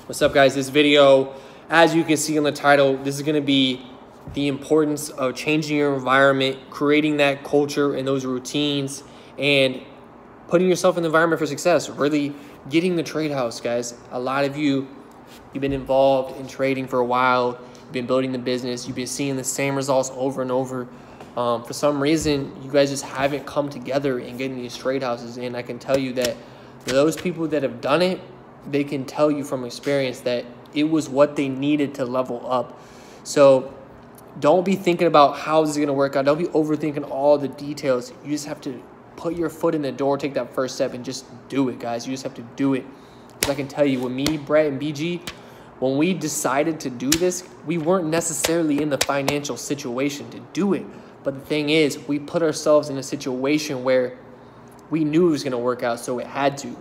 What's up, guys? This video, as you can see on the title, this is going to be the importance of changing your environment, creating that culture and those routines, and putting yourself in the environment for success, really getting the trade house, guys. A lot of you've been involved in trading for a while, you've been building the business, you've been seeing the same results over and over. For some reason, you guys just haven't come together in getting these trade houses. And I can tell you that those people that have done it, they can tell you from experience that it was what they needed to level up. So don't be thinking about how this is going to work out. Don't be overthinking all the details. You just have to put your foot in the door, take that first step, and just do it, guys. You just have to do it. Because I can tell you, with me, Brett, and BG, when we decided to do this, we weren't necessarily in the financial situation to do it. But the thing is, we put ourselves in a situation where we knew it was going to work out, so it had to.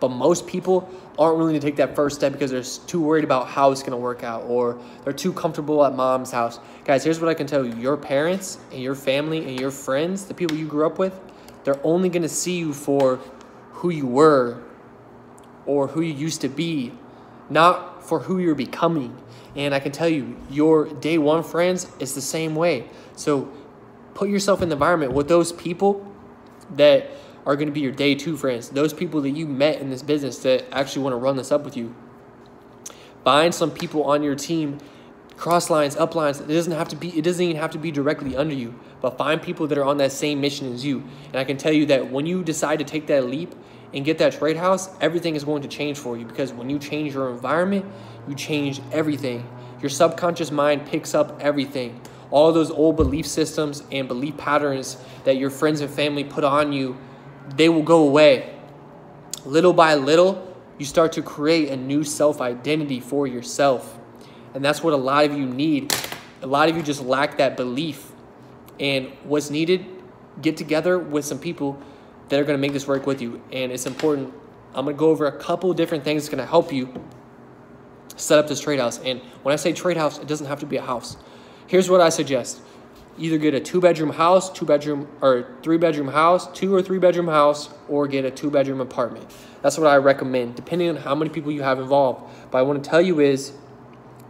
But most people aren't willing to take that first step because they're too worried about how it's going to work out, or they're too comfortable at mom's house. Guys, here's what I can tell you. Your parents and your family and your friends, the people you grew up with, they're only going to see you for who you were or who you used to be, not for who you're becoming. And I can tell you, your day one friends is the same way. So put yourself in the environment with those people that are going to be your day two friends, those people that you met in this business that actually want to run this up with you. Find some people on your team, cross lines, up lines. It doesn't even have to be directly under you, but find people that are on that same mission as you. And I can tell you that when you decide to take that leap and get that trade house, everything is going to change for you, because when you change your environment, you change everything. Your subconscious mind picks up everything. All those old belief systems and belief patterns that your friends and family put on you, they will go away. Little by little, you start to create a new self-identity for yourself. And that's what a lot of you need. A lot of you just lack that belief. And what's needed, get together with some people that are going to make this work with you. And it's important. I'm going to go over a couple different things that's going to help you set up this trade house. And when I say trade house, it doesn't have to be a house. Here's what I suggest. Either get a 2-bedroom house, 2-bedroom or 3-bedroom house, 2 or 3-bedroom house, or get a 2-bedroom apartment. That's what I recommend, depending on how many people you have involved. But I want to tell you is,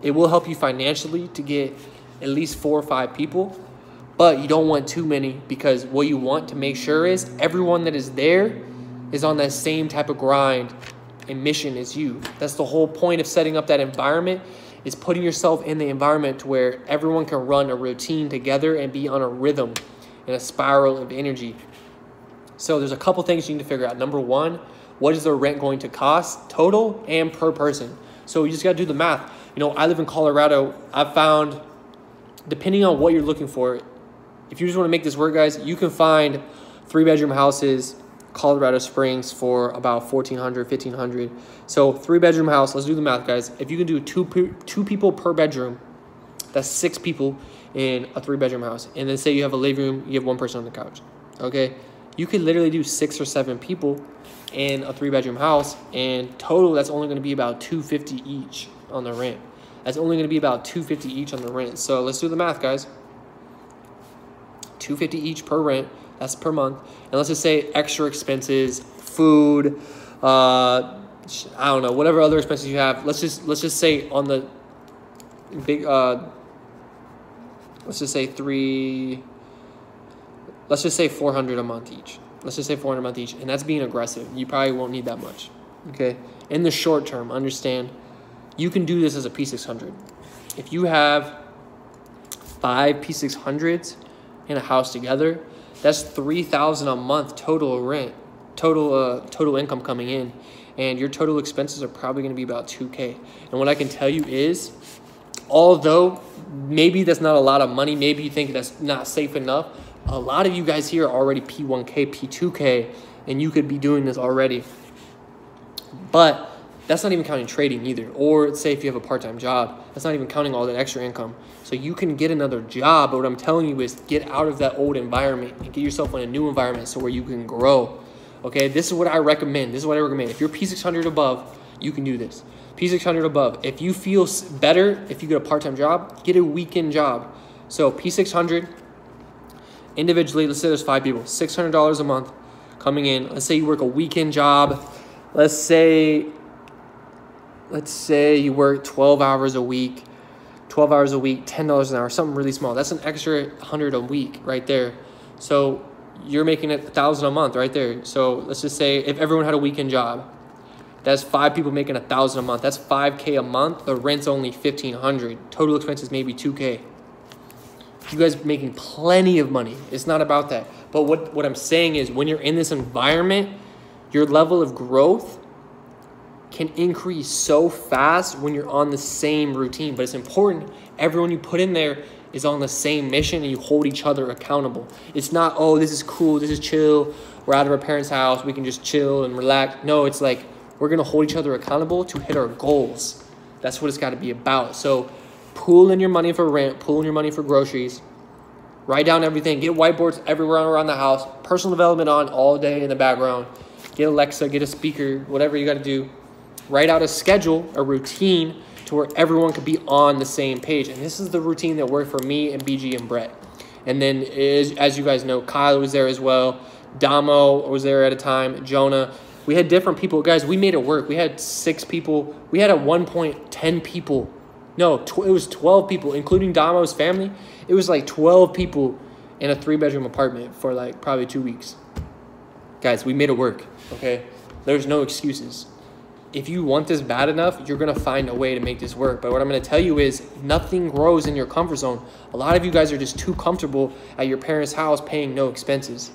it will help you financially to get at least 4 or 5 people, but you don't want too many, because what you want to make sure is everyone that is there is on that same type of grind and mission as you. That's the whole point of setting up that environment, is putting yourself in the environment to where everyone can run a routine together and be on a rhythm and a spiral of energy. So there's a couple things you need to figure out. Number one, what is the rent going to cost total and per person? So you just got to do the math. You know, I live in Colorado. I've found, depending on what you're looking for, if you just want to make this work, guys, you can find 3-bedroom houses, Colorado Springs, for about $1,400, $1,500. So 3-bedroom house, let's do the math, guys. If you can do two people per bedroom, that's 6 people in a 3-bedroom house. And then say you have a living room, you have 1 person on the couch. Okay, you could literally do 6 or 7 people in a 3-bedroom house, and total that's only going to be about $250 each on the rent. That's only going to be about $250 each on the rent. So let's do the math, guys. $250 each per rent. That's per month. And let's just say extra expenses, food, I don't know, whatever other expenses you have. Let's just say on the big, let's just say 400 a month each. Let's just say 400 a month each. And that's being aggressive. You probably won't need that much. Okay. In the short term, understand, you can do this as a P600. If you have 5 P600s in a house together, that's $3,000 a month total rent, total income coming in, and your total expenses are probably going to be about $2K. And what I can tell you is, although maybe that's not a lot of money, maybe you think that's not safe enough, a lot of you guys here are already P1K, P2K, and you could be doing this already. But that's not even counting trading either. Or say if you have a part-time job, that's not even counting all that extra income. So you can get another job, but what I'm telling you is get out of that old environment and get yourself in a new environment so where you can grow. Okay, this is what I recommend. This is what I recommend. If you're P600 above, you can do this. P600 above. If you feel better, if you get a part-time job, get a weekend job. So P600, individually, let's say there's 5 people, $600 a month coming in. Let's say you work a weekend job. Let's say let's say you work 12 hours a week, $10 an hour, something really small. That's an extra 100 a week right there. So you're making it 1,000 a month right there. So let's just say if everyone had a weekend job, that's 5 people making 1,000 a month. That's $5K a month. The rent's only $1,500. Total expenses maybe $2K. You guys are making plenty of money. It's not about that. But what I'm saying is when you're in this environment, your level of growth can increase so fast when you're on the same routine. But it's important everyone you put in there is on the same mission and you hold each other accountable. It's not, oh, this is cool, this is chill, we're out of our parents' house, we can just chill and relax. No, it's like we're gonna hold each other accountable to hit our goals. That's what it's gotta be about. So pool in your money for rent, pool in your money for groceries, write down everything, get whiteboards everywhere around the house, personal development on all day in the background, get Alexa, get a speaker, whatever you gotta do. Write out a schedule, a routine to where everyone could be on the same page. And this is the routine that worked for me and BG and Brett. And then as you guys know, Kyle was there as well. Damo was there at a time, Jonah. We had different people. Guys, we made it work. We had 6 people. We had at one point 10 people. No, it was 12 people, including Damo's family. It was like 12 people in a 3-bedroom apartment for like probably 2 weeks. Guys, we made it work, okay? There's no excuses. If you want this bad enough, you're going to find a way to make this work. But what I'm going to tell you is nothing grows in your comfort zone. A lot of you guys are just too comfortable at your parents' house paying no expenses.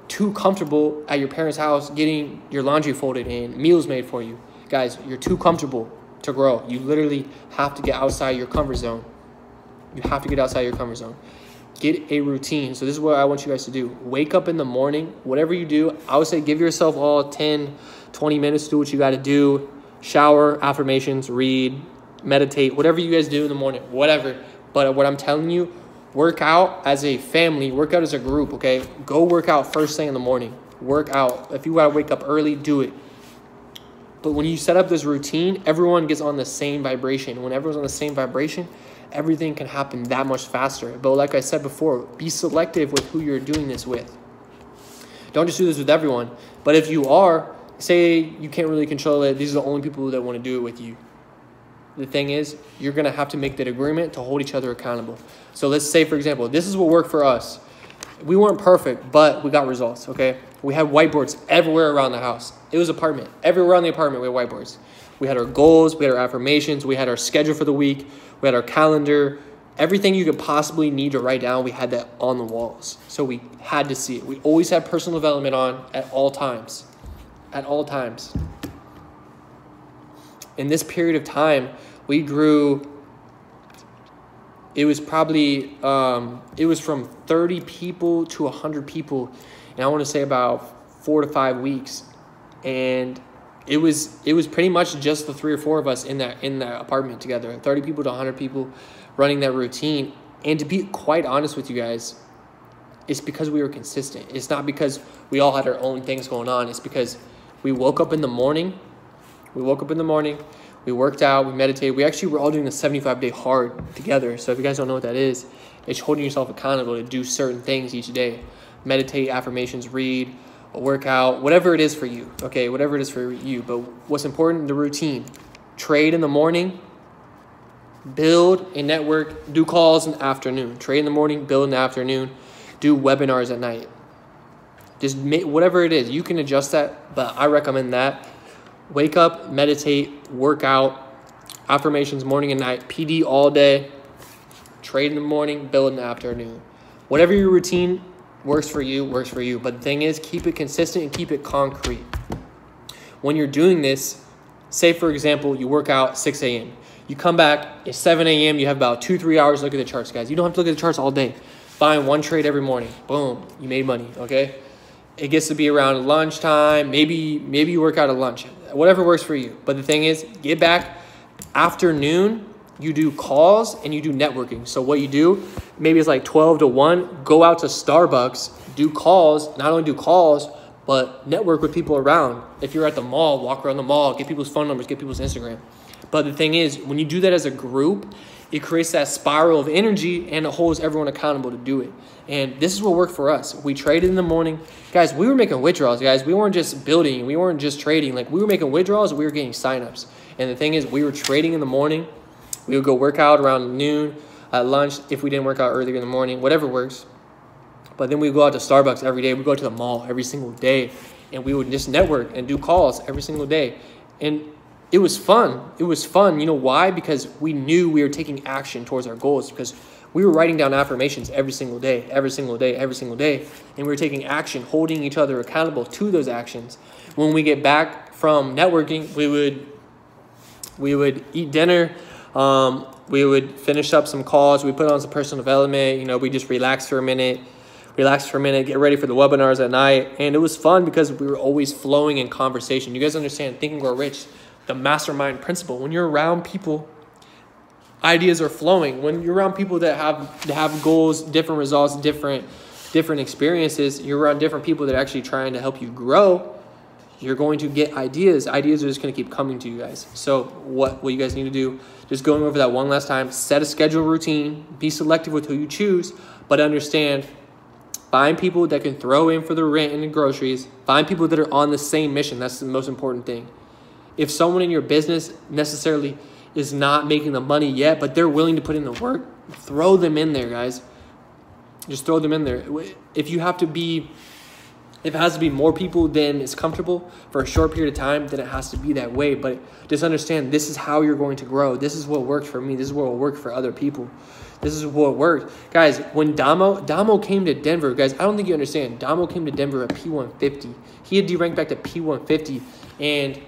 Too comfortable at your parents' house getting your laundry folded and meals made for you. Guys, you're too comfortable to grow. You literally have to get outside your comfort zone. You have to get outside your comfort zone. Get a routine. So this is what I want you guys to do. Wake up in the morning. Whatever you do, I would say give yourself all 10, 20 minutes to do what you got to do. Shower, affirmations, read, meditate, whatever you guys do in the morning, whatever. But what I'm telling you, work out as a family, work out as a group, okay? Go work out first thing in the morning. Work out. If you got to wake up early, do it. But when you set up this routine, everyone gets on the same vibration. When everyone's on the same vibration, everything can happen that much faster. But like I said before, be selective with who you're doing this with. Don't just do this with everyone. But if you are, say you can't really control it, these are the only people that want to do it with you. The thing is, you're going to have to make that agreement to hold each other accountable. So let's say, for example, this is what worked for us. We weren't perfect, but we got results, okay? We had whiteboards everywhere around the house. It was an apartment. Everywhere around the apartment, we had whiteboards. We had our goals, we had our affirmations, we had our schedule for the week, we had our calendar. Everything you could possibly need to write down, we had that on the walls. So we had to see it. We always had personal development on at all times. At all times. In this period of time, we grew, it was probably, it was from 30 people to 100 people. And I want to say about 4 to 5 weeks. And it was pretty much just the 3 or 4 of us in that apartment together. 30 people to 100 people running that routine. And to be quite honest with you guys, it's because we were consistent. It's not because we all had our own things going on. It's because we woke up in the morning. We worked out, we meditated. We actually were all doing the 75-day hard together. So if you guys don't know what that is, it's holding yourself accountable to do certain things each day. Meditate, affirmations, read, a workout, whatever it is for you, okay? Whatever it is for you. But what's important, the routine. Trade in the morning, build a network, do calls in the afternoon. Trade in the morning, build in the afternoon, do webinars at night. Just make, whatever it is, you can adjust that, but I recommend that. Wake up, meditate, work out, affirmations morning and night, PD all day, trade in the morning, build in the afternoon. Whatever your routine works for you, works for you. But the thing is, keep it consistent and keep it concrete. When you're doing this, say for example, you work out 6 a.m. You come back, it's 7 a.m., you have about 2-3 hours to look at the charts, guys. You don't have to look at the charts all day. Find one trade every morning. Boom, you made money, okay? It gets to be around lunchtime. Maybe you work out at lunch. Whatever works for you. But the thing is, get back afternoon, you do calls and you do networking. So what you do, maybe it's like 12 to 1, go out to Starbucks, do calls, not only do calls, but network with people around. If you're at the mall, walk around the mall, get people's phone numbers, get people's Instagram. But the thing is, when you do that as a group, it creates that spiral of energy and it holds everyone accountable to do it. And this is what worked for us. We traded in the morning. Guys, we were making withdrawals, guys. We weren't just building. We weren't just trading. Like, we were making withdrawals. We were getting signups. And the thing is, we were trading in the morning. We would go work out around noon, at lunch, if we didn't work out earlier in the morning, whatever works. But then we would go out to Starbucks every day. We'd go to the mall every single day. And we would just network and do calls every single day. And it was fun. It was fun. You know why? Because we knew we were taking action towards our goals, because we were writing down affirmations every single day, every single day, every single day. And we were taking action, holding each other accountable to those actions. When we get back from networking, we would eat dinner. We would finish up some calls. We put on some personal development. You know, we just relax for a minute, get ready for the webinars at night. And it was fun because we were always flowing in conversation. You guys understand Think and Grow Rich, the mastermind principle. When you're around people, ideas are flowing. When you're around people that have goals, different results, different experiences, you're around different people that are actually trying to help you grow, you're going to get ideas. Ideas are just going to keep coming to you guys. So what you guys need to do, just going over that one last time, set a schedule routine, be selective with who you choose, but understand, find people that can throw in for the rent and the groceries. Find people that are on the same mission. That's the most important thing. If someone in your business necessarily is not making the money yet, but they're willing to put in the work, throw them in there, guys. Just throw them in there. If it has to be more people than is comfortable for a short period of time, then it has to be that way. But just understand, this is how you're going to grow. This is what worked for me. This is what will work for other people. This is what worked. Guys, when Damo came to Denver, guys, I don't think you understand. Damo came to Denver at P150. He had deranked back to P150, and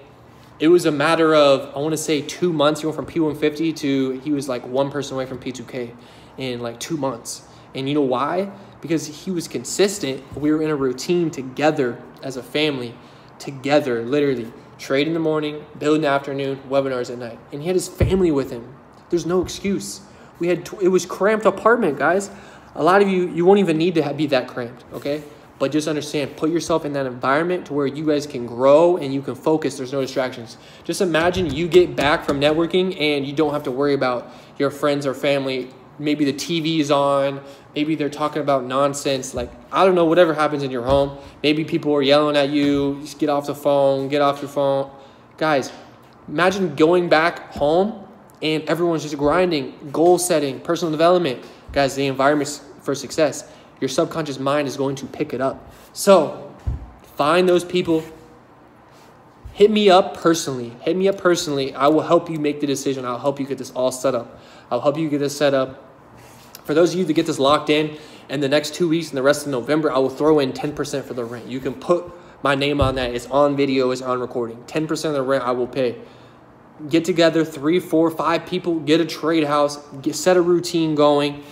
it was a matter of, I want to say 2 months. He went from P150 to, he was like one person away from P2K in like 2 months. And you know why? Because he was consistent. We were in a routine together as a family, together, literally. Trade in the morning, build in the afternoon, webinars at night. And he had his family with him. There's no excuse. It was cramped apartment, guys. A lot of you won't even need to be that cramped, okay? But just understand, put yourself in that environment to where you guys can grow and you can focus. There's no distractions. Just imagine you get back from networking and you don't have to worry about your friends or family. Maybe the TV is on. Maybe they're talking about nonsense. Like, I don't know, whatever happens in your home. Maybe people are yelling at you. Just get off the phone. Get off your phone. Guys, imagine going back home and everyone's just grinding, goal setting, personal development. Guys, the environment for success. Your subconscious mind is going to pick it up. So find those people. Hit me up personally. I will help you make the decision. I'll help you get this all set up. I'll help you get this set up. For those of you that get this locked in the next 2 weeks and the rest of November, I will throw in 10% for the rent. You can put my name on that. It's on video. It's on recording. 10% of the rent I will pay. Get together, 3, 4, 5 people. Get a trade house. Set a routine going.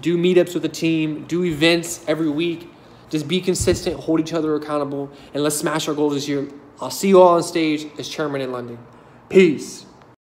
Do meetups with the team, do events every week. Just be consistent, hold each other accountable, and let's smash our goals this year. I'll see you all on stage as chairman in London. Peace.